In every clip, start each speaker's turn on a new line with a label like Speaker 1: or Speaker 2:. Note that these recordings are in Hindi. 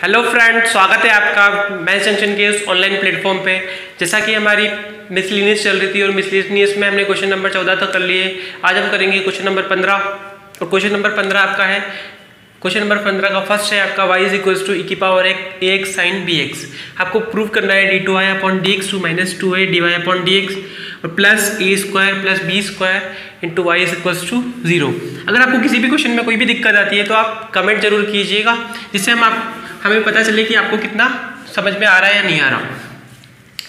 Speaker 1: हेलो फ्रेंड, स्वागत है आपका मैथ्स जंक्शन के उस ऑनलाइन प्लेटफॉर्म पे। जैसा कि हमारी मिसलिनियस चल रही थी और मिसलिनियस में हमने क्वेश्चन नंबर 14 तक कर लिए। आज हम करेंगे क्वेश्चन नंबर 15 और क्वेश्चन नंबर 15 आपका है, क्वेश्चन नंबर 15 का फर्स्ट है आपका y = e की पावर ax sin bx। आपको प्रूव करना है d2y/dx - 2a dy/dx और प्लस a² + b² × y = 0। अगर आपको किसी भी क्वेश्चन में कोई भी दिक्कत आती है तो आप कमेंट जरूर कीजिएगा, जिससे हमें पता चले कि आपको कितना समझ में आ रहा है या नहीं आ रहा।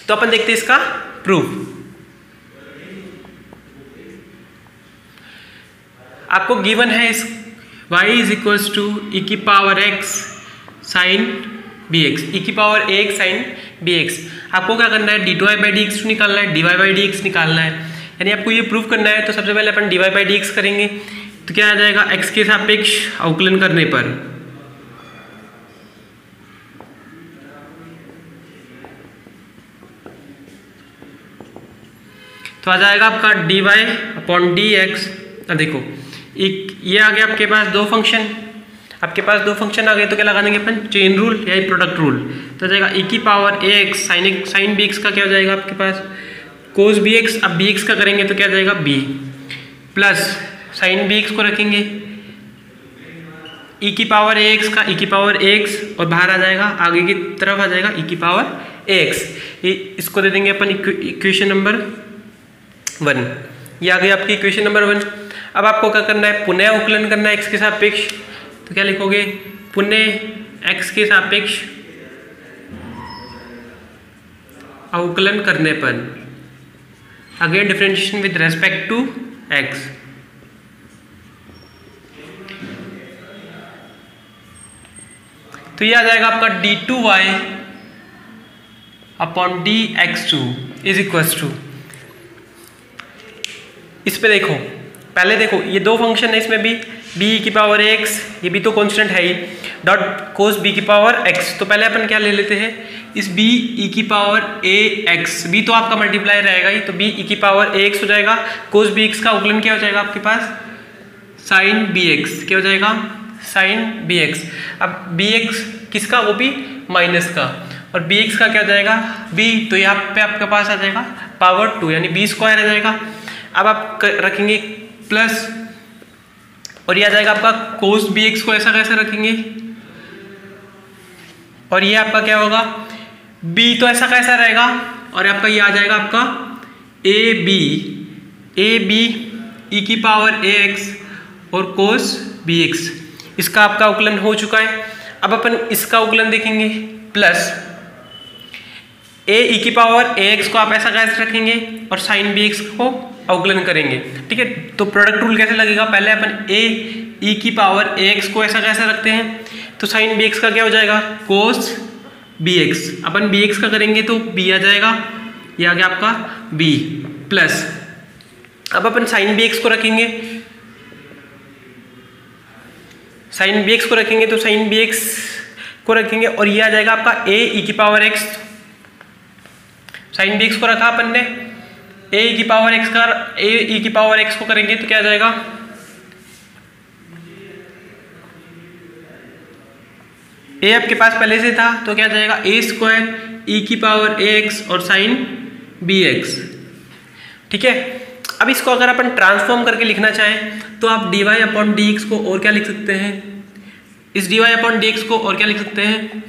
Speaker 1: तो अपन देखते हैं इसका प्रूफ। आपको गिवन है इस y = e की power x sin bx, e की पावर ax sin bx। आपको क्या करना है, d2y/dx निकालना है, dy/dx निकालना है, यानी आपको ये प्रूफ करना है। तो सबसे पहले अपन dy/dx करेंगे तो क्या आ जाएगा, x के सापेक्ष अवकलन करने पर तो आ जाएगा आपका dy/dx। अब देखो ये आ गया आपके पास दो फंक्शन, आपके पास दो फंक्शन आ गए तो क्या लगा देंगे अपन, चेन रूल या प्रोडक्ट रूल। तो आ जाएगा e की पावर ax sin bx का क्या हो जाएगा आपके पास cos bx। अब bx का करेंगे तो क्या आ जाएगा b प्लस sin bx को रखेंगे e की पावर ax का e की पावर ax और बाहर आ जाएगा आगे की तरफ आ जाएगा e की पावर ax। इसको दे देंगे अपन इक्वेशन नंबर 1। ये आ गई आपकी इक्वेशन नंबर 1। अब आपको क्या करना है, पुनः अवकलन करना है x के सापेक्ष। तो क्या लिखोगे, पुनः x के सापेक्ष अवकलन करने पर, again differentiation with respect to x। तो ये आ जाएगा आपका d2y/dx2 = इस पे देखो, पहले देखो ये दो फंक्शन है, इसमें भी b की पावर x, ये भी तो कांस्टेंट है ही, डॉट cos b की पावर x। तो पहले अपन क्या ले लेते हैं, इस b e की पावर ax, b तो आपका मल्टीप्लाई रहेगा ही, तो b e की पावर ax हो जाएगा। cos bx का अवकलन क्या हो जाएगा आपके पास, sin bx। क्या हो जाएगा, sin bx। अब bx किसका, वो भी माइनस का, और bx का क्या हो जाएगा b, तो यहाँ पे आपके पास आ जाएगा पावर 2 यानी b² आ जाएगा। अब आप रखेंगे प्लस, और ये आ जाएगा आपका cos bx को ऐसा कैसे रखेंगे, और ये आपका क्या होगा b तो ऐसा कैसा रहेगा, और आपका ये आ जाएगा आपका ab e की पावर ax और cos bx। इसका आपका अवकलन हो चुका है। अब अपन इसका अवकलन देखेंगे, प्लस a e की पावर ax को आप ऐसा कैसे रखेंगे और sin bx को अवकलन करेंगे, ठीक है। तो प्रोडक्ट रूल कैसे लगेगा, पहले अपन a e की पावर ax को ऐसा कैसे रखते हैं, तो sin bx का क्या हो जाएगा cos bx। अपन bx का करेंगे तो b आ जाएगा, ये आ गया आपका b प्लस। अब अपन sin bx को रखेंगे, sin bx को रखेंगे तो sin bx को रखेंगे और ये आ जाएगा आपका a e की पावर x। sin bx को रखा अपन ने, a e की पावर x का a e की पावर x को करेंगे तो क्या आ जाएगा, a आपके पास पहले से था तो क्या आ जाएगा a² e की पावर ax और sin bx, ठीक है। अब इसको अगर अपन ट्रांसफॉर्म करके लिखना चाहें तो आप dy/dx को और क्या लिख सकते हैं, इस dy/dx को और क्या लिख सकते हैं,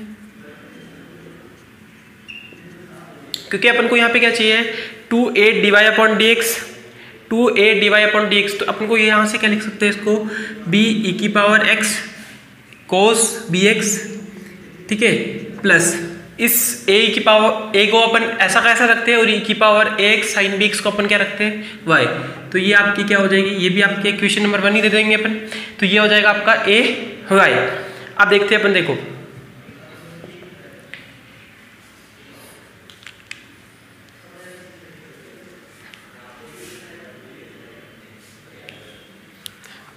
Speaker 1: क्योंकि अपन को यहाँ पे क्या चाहिए 2a dy/dx, 2a dy/dx। तो अपन को यहाँ से क्या लिख सकते हैं इसको, b e की पावर x cos bx, ठीक है, प्लस इस a की पावर a को अपन ऐसा कैसा रखते हैं और e की पावर ax sin bx को अपन क्या रखते हैं y। तो ये आपकी क्या हो जाएगी, ये भी आपके इक्वेशन नंबर 1 ही दे देंगे अपन। तो ये हो जाएगा आपका a y। अब देखते हैं अपन, देखो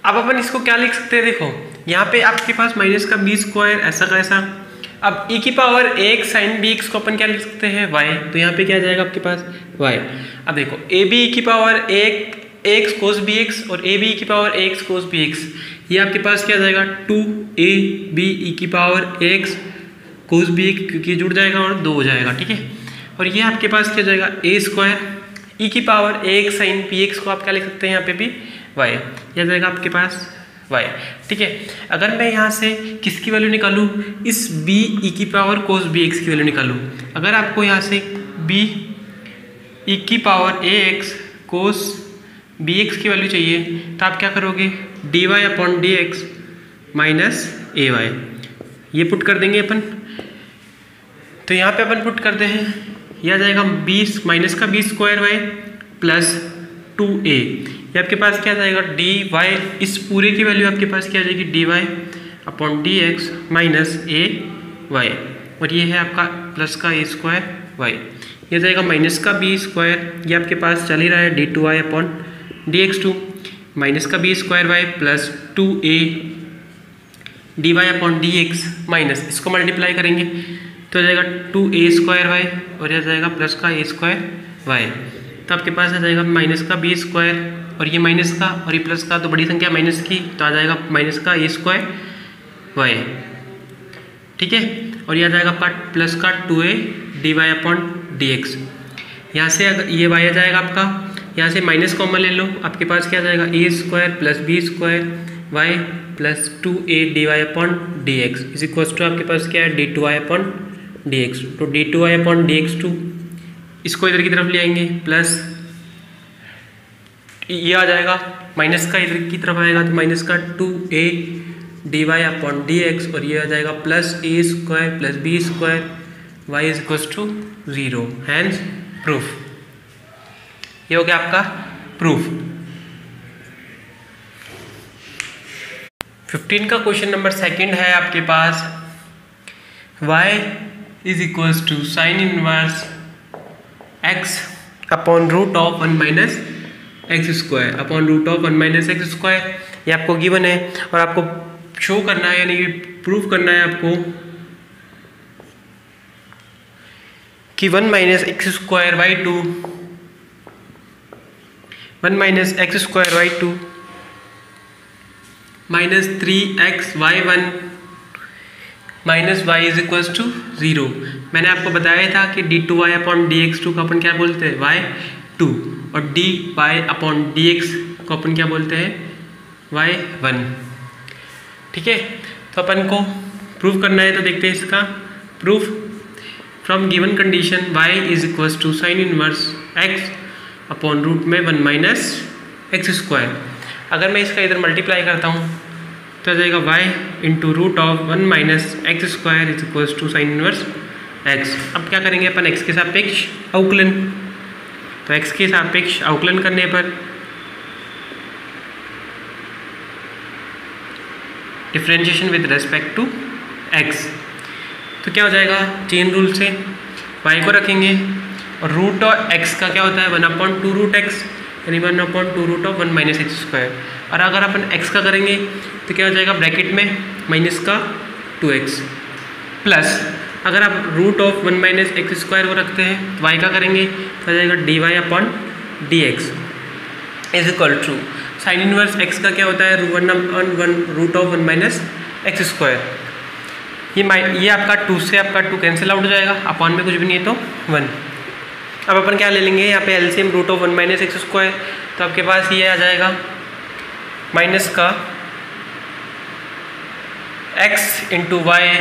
Speaker 1: अब अपन इसको क्या लिख सकते हैं, देखो यहाँ पे आपके पास माइनस का b² ऐसा कैसा। अब e की पावर ax sin bx को अपन क्या लिख सकते हैं y, तो यहाँ पे क्या आ जाएगा आपके पास y। अब देखो ab e की पावर ax cos bx और ab e की पावर ax cos bx, ये आपके पास क्या आ जाएगा 2ab e की पावर x कोस बी क्योंकि जुड़ जाएगा और 2 हो जाएगा, ठीक है। और ये आपके पास क्या हो जाएगा ए स्क्वायर ई की power a x sign P x को आप क्या लिख सकते हैं यहाँ पे भी वाई, यह जाएगा आपके पास वाई, ठीक है। अगर मैं यहाँ से किसकी वैल्यू निकालूँ, इस बी ई की पावर कोस बी एक्स की वैल्यू निकालूँ, अगर आपको यहाँ से बी ई की power a x cos b x की वैल्यू चाहिए तो आप क्या करोगे, d y upon d x minus a y, ये पुट कर देंगे अपन। तो यहाँ पे अपन पुट करते हैं, यह आ जाएगा 20 माइनस का b square y plus 2a, ये आपके पास क्या आ जाएगा डी वाई, इस पूरे की वैल्यू आपके पास क्या आ जाएगी d y upon d x minus a y, और ये है आपका प्लस का ए स्क्वायर वाई, ये जाएगा माइनस का बी स्क्वायर, ये आपके पास चल ही रहा है d two y upon d x two minus का b square y plus 2a d y upon d x minus, इसको मल्टीप्लाई करेंगे तो आ जाएगा 2a स्क्वायर वाई और यह जाएगा प्लस का ए स्क्वायर वाई, तो आपके पास आ जाएगा माइनस का बी स्क्वायर और ये माइनस का और ये प्लस का, तो बड़ी संख्या माइनस की तो आ जाएगा माइनस का ए स्क्वायर वाई, ठीक है। और यह आ जाएगा आपका प्लस का 2a d y upon d x, यहाँ से अगर ये वाई आ जाएगा आपका, यहाँ से माइनस कॉमन ले लो, आपके पास क्या आ जाएगा a square plus b square y plus 2a d y upon d x is equals to आपके पास क्या है d two y upon d x, तो d two y upon d x two, इसको इधर की तरफ ले आएंगे प्लस ये आ जाएगा माइनस का इधर की तरफ आएगा तो माइनस का 2a d y upon d x और ये आ जाएगा plus a square plus b square y is equals to 0, hence proof. ये हो गया आपका प्रूफ। 15 का क्वेश्चन नंबर सेकंड है आपके पास, y is equals to sine inverse x upon root of 1 minus x square upon root of 1 minus x square, ये आपको गिवन है और आपको शो करना है यानी कि प्रूव करना है आपको कि 1 minus x square by 2 1 minus x square by 2 minus 3x y1 minus y is equals to 0। मैंने आपको बताया था कि d two y upon d x two को अपन क्या बोलते हैं y2 और d y upon d x को अपन क्या बोलते हैं y1, ठीक है। तो अपन को प्रूफ करना है, तो देखते हैं इसका proof. From given condition y is equals to sine inverse x upon root में 1 माइनस एक्स स्क्वायर, अगर मैं इसका इधर मल्टीप्लाई करता हूँ तो आ जाएगा y into root of 1 minus x square is equals to sine inverse x। अब क्या करेंगे अपन x के सापेक्ष अवकलन, तो x के सापेक्ष अवकलन करने पर differentiation with respect to x, तो क्या हो जाएगा चेन रूल से y को रखेंगे और रूट और x का क्या होता है 1/2 रूट x यानी 1/2 root of 1 minus x square, और अगर अपन x का करेंगे तो क्या हो जाएगा ब्रैकेट में माइनस का 2x प्लस अगर आप root of 1 minus x square को रखते हैं तो y का करेंगे तो आ जाएगा d y upon d x is equal to sine inverse x का क्या होता है 1 root of 1 minus x square, ये आपका 2 से आपका 2 कैंसिल आउट हो जाएगा, अपॉन में कुछ भी नहीं है तो 1। अब अपन क्या ले लेंगे यहाँ पे LCM root of 1 minus x square, तो आपके पास ये आ जाएगा माइनस का x into y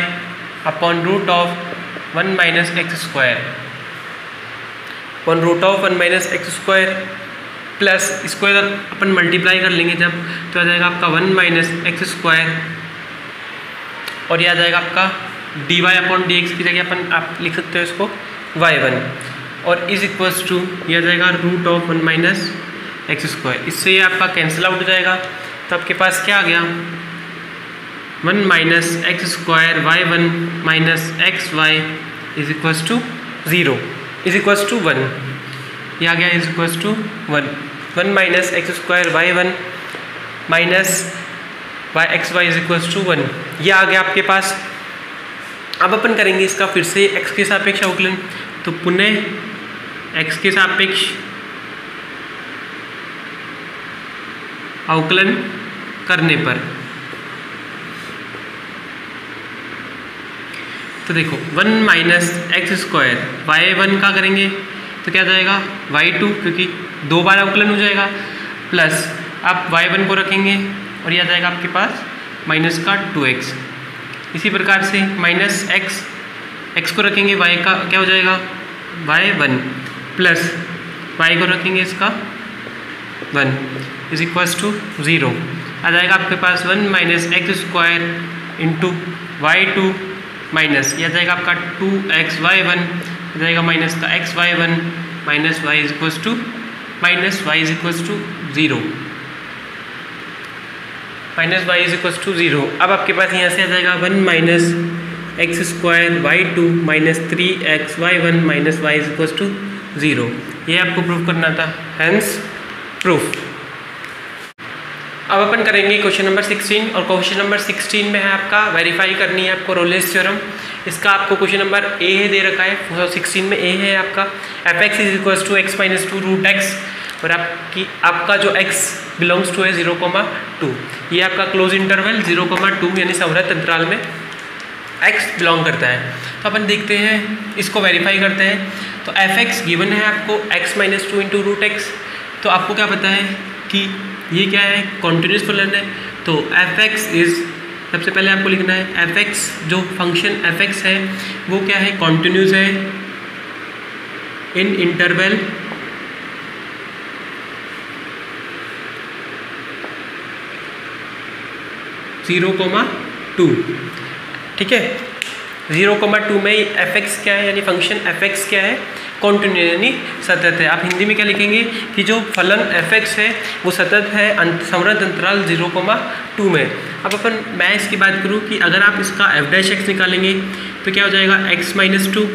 Speaker 1: upon root of 1 minus x square upon root of 1 minus x square plus इसको इधर अपन मल्टीप्लाई कर लेंगे जब, तो आ जाएगा आपका 1 माइनस एक्स स्क्वायर और ये आ जाएगा आपका d y upon d x की जगह अपन आप लिख सकते हो इसको y1 और इज इक्वल्स टू ये आ जाएगा root of 1 minus x square, इससे ये आपका कैंसिल आउट हो जाएगा, तो आपके पास क्या आ गया 1 minus x square y1 minus x y is equals to 0 is equals to 1, ये आ गया is equals to 1 minus x square y1 minus x y is equals to 1, ये आ गया आपके पास। अब अपन करेंगे इसका फिर से x के सापेक्ष अवकलन, तो पुनः x के सापेक्ष अवकलन करने पर तो देखो 1 माइनस एक्स स्क्वायर y1 का करेंगे तो क्या जाएगा y2, क्योंकि 2 बार अवकलन हो जाएगा, प्लस आप y1 को रखेंगे और यह आ जाएगा आपके पास माइनस का 2x। इसी प्रकार से माइनस x को रखेंगे y का क्या हो जाएगा y1, प्लस y को रखेंगे इसका 1 इज इक्वल्स टू 0। आ जाएगा आपके पास 1 minus x square into y2 minus यह जाएगा आपका 2x y1, जाएगा माइनस का x y1 minus y is equals to 0, minus y is equals to 0। अब आपके पास यहाँ से आ जाएगा 1 minus x square y2 minus 3x y1 minus y is equals to 0। ये आपको प्रूफ करना था, हेंस प्रूफ। अब अपन करेंगे क्वेश्चन नंबर 16, और क्वेश्चन नंबर 16 में है आपका वेरीफाई करनी है आपको रोलेस थ्योरम। इसका आपको क्वेश्चन नंबर ए है दे रखा है, 16 में ए है आपका f(x) is equals to x minus 2 root x, और आपका जो x बिलोंग्स टू है 0,2, ये आपका क्लोज इंटरवल 0,2 यानी संवृत अंतराल में x बिलोंग करता है। तो अपन देखते हैं इसको वेरीफाई करते हैं। तो f(x) गिवन है आपको x minus 2 into root x। तो आपको क्या पता है कि ये क्या है, कॉन्टिन्यूस फलन है। तो f(x) इज, सबसे पहले आपको लिखना है f(x) जो फंक्शन f(x) है वो क्या है, कॉन्टिन्यूस है इन इंटरवल 0,2। ठीक है, 0,2 में f(x) क्या है, यानी फंक्शन f(x) क्या है, कॉन्टिन्यूस यानी सतत है। आप हिंदी में क्या लिखेंगे कि जो फलन f(x) है वो सतत है संवृत अंतराल 0,2 में। अब अपन मैं इसकी बात करूँ कि अगर आप इसका f'(x) निकालेंगे तो क्या हो जाएगा x माइनस 2,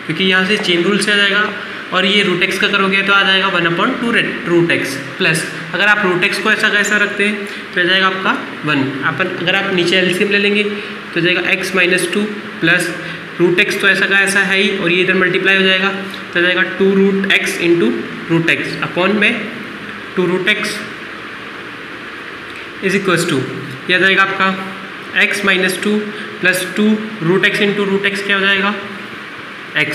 Speaker 1: क्योंकि यहाँ से चेन रूल से आ जाएगा, और ये रूट x का करोगे तो आ जाएगा 1/2 रूट x, प्लस अगर आप रूट x को ऐसा कैसा रखते हैं तो आ जाएगा आपका 1। अपन अगर आप नीचे एलसीएम ले लेंगे तो जाएगा x minus 2 plus root x तो ऐसा का ऐसा है ही, और ये इधर मल्टीप्लाई हो जाएगा तो जाएगा 2 root x into root x upon में 2 root x is equals to, यह आ जाएगा आपका x minus 2 plus 2 root x into root x क्या हो जाएगा x,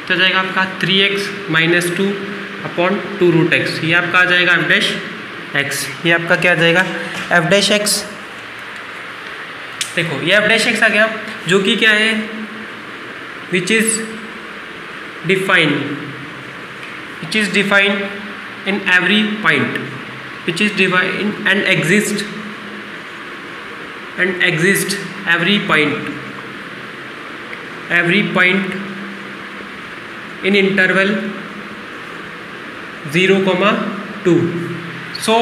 Speaker 1: तो जाएगा आपका 3x minus 2 upon 2 root x, ये आपका आ जाएगा f'(x), ये आपका क्या आ जाएगा f'(x). देखो ये f'(x) आ गया, जो कि क्या है, which is defined in every point, which is defined and exist every point in interval 0,2। सो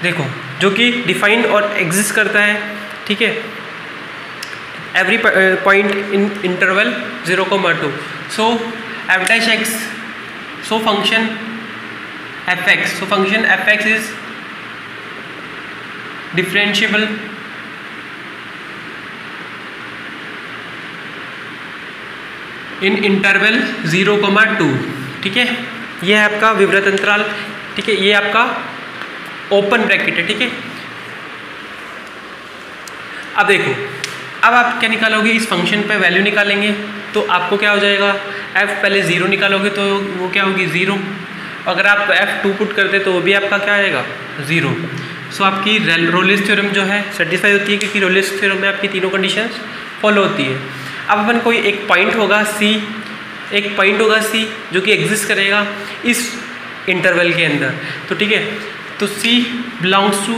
Speaker 1: देखो जो कि डिफाइंड और एग्जिस्ट करता है, ठीक है, every point in interval 0,2। so f'(x), so function f(x) is differentiable in interval 0,2। ठीक है, ये है आपका विवृत अंतराल, ठीक है, ये आपका ओपन ब्रैकेट है। ठीक है, अब देखो, अब आप क्या निकालोगे, इस फंक्शन पे वैल्यू निकालेंगे तो आपको क्या हो जाएगा, f पहले 0 निकालोगे तो वो क्या होगी 0, अगर आप f2 पुट करते तो वो भी आपका क्या आएगा 0। सो आपकी रोलेस थ्योरम जो है सेटिस्फाई होती है, क्योंकि रोलेस थ्योरम में आपकी तीनों कंडीशंस फॉलो होती है। अब अपन कोई एक पॉइंट होगा C जो कि एग्जिस्ट करेगा इस इंटरवल के अंदर, तो ठीक है, तो C बिलोंग्स टू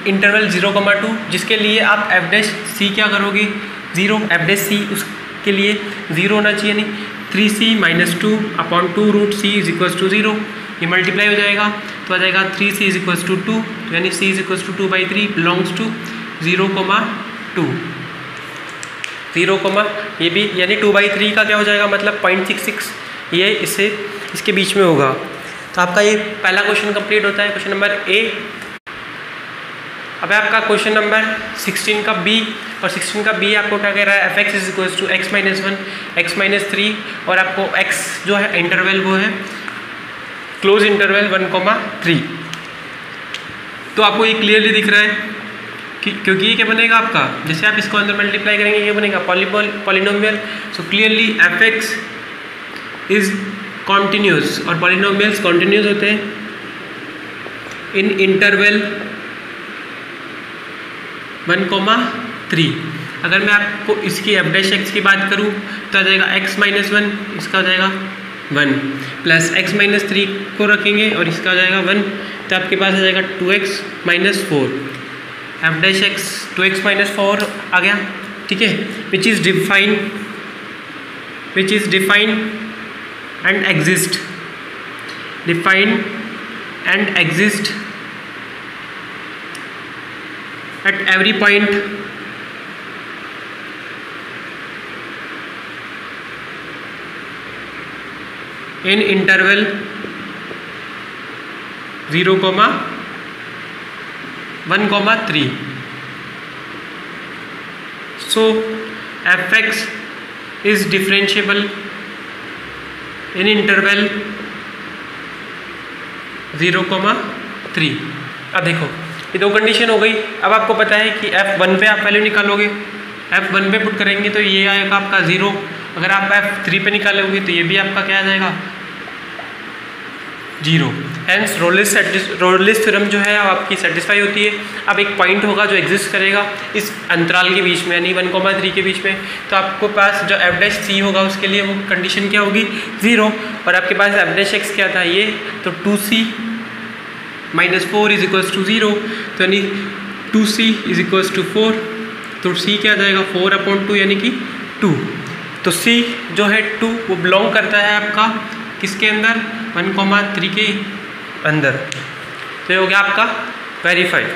Speaker 1: इंटरवल 0,2, जिसके लिए आप f'(c) क्या करोगे 0, f'(c) उसके लिए 0 होना चाहिए, नहीं 3c minus 2 upon 2 root c is equals to 0, ये मल्टीप्लाई हो जाएगा तो आ जाएगा 3c इज इक्वल्स टू 2, यानी c is equals to 2/3 belongs to 0,2, 0, ये भी यानी 2/3 का क्या हो जाएगा मतलब 0.66, ये इसके बीच में होगा। तो आपका ये पहला क्वेश्चन कंप्लीट होता है, क्वेश्चन नंबर ए। अब आपका क्वेश्चन नंबर 16 का बी, और 16 का बी आपको क्या कह रहा है, f(x) is equals to x minus 1 x minus 3, और आपको x जो है इंटरवल वो है क्लोज इंटरवल 1,3। तो आपको ये क्लियरली दिख रहा है क्योंकि ये क्या बनेगा आपका, जैसे आप इसको अंदर मल्टीप्लाई करेंगे ये बनेगा polynomial. So clearly F x is continuous, और पॉलिनोमियल्स कॉन्टिन्यूस होते हैं इन इंटरवल 1,3। अगर मैं आपको इसकी एफ डैश एक्स की बात करूँ तो आ जाएगा x माइनस 1, इसका हो जाएगा 1 प्लस x माइनस 3 को रखेंगे और इसका हो जाएगा 1, तो आपके पास आ जाएगा 2x minus 4। F dash x 2x minus 4 आ गया, ठीक है, which is defined and exist, defined and exist at every point in interval 0,1,3. So fx is differentiable in interval 0,3. अब देखो ये दो कंडीशन हो गई। अब आपको पता है कि f1 पे आप वैल्यू निकालोगे, f1 पे पुट करेंगे तो ये आएगा आपका 0। अगर आप f3 पे निकालोगे तो ये भी आपका क्या आ जाएगा 0। हेंस रोलिस थ्योरम जो है आपकी सेटिस्फाई होती है। अब एक पॉइंट होगा जो एग्जिस्ट करेगा इस अंतराल के बीच में, यानी 1,3 के बीच में, तो आपको पास जो एफ डैश सी होगा उसके लिए वो कंडीशन क्या होगी 0, और आपके पास एफ डैश एक्स क्या था ये, तो 2c minus 4 is equals to 0, तो यानी 2c इज इक्वल्स टू 4, तो c क्या आ जाएगा 4/2 यानी कि 2। तो c जो है 2 वो बिलोंग करता है आपका किसके अंदर 1,3 के अंदर। तो ये हो गया आपका वेरीफाइड।